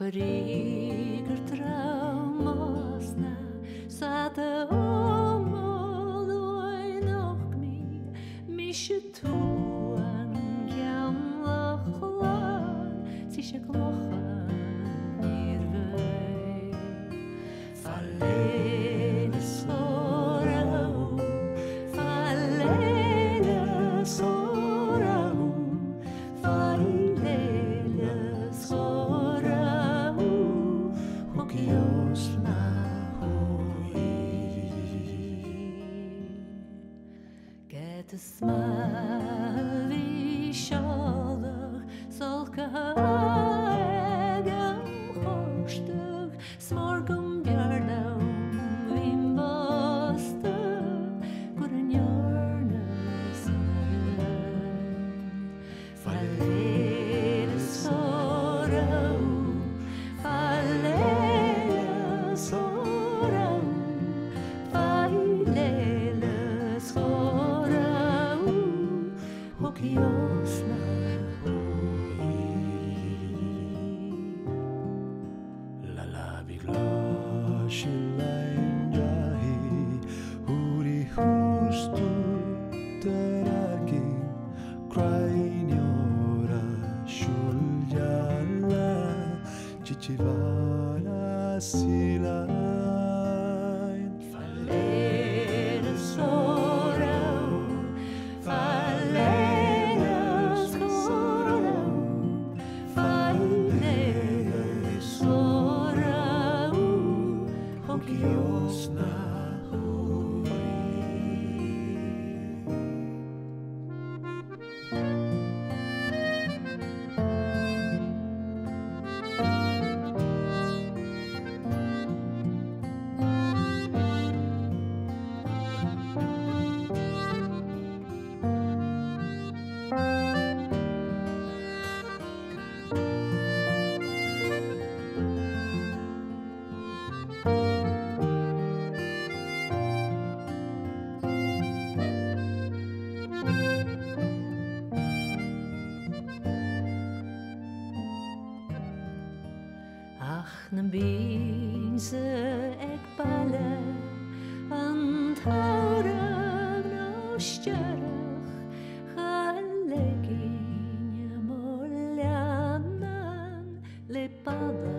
Rígur traumásna Sata omolúin och mi se tú an ceamlach lán Si se glochan i'r fwy Fallein sorrow Fallein sorrow Fallein sorrow Hogios na Get a smile vi shalach Solka egam chorstug Smorgum bjarnam vim bostug Gurren jornes Fallein sorrow Fallein sorrow Fallein sorrow Hogios na La la bigla shilain jahi huri hustu teraki craignora shuljala chichivara silain Fallein sorrow Fallein sorrow Fallein sorrow Hogios na Ach na bínse ag baile an tárag nó stearach Chalegin mo leanan le balla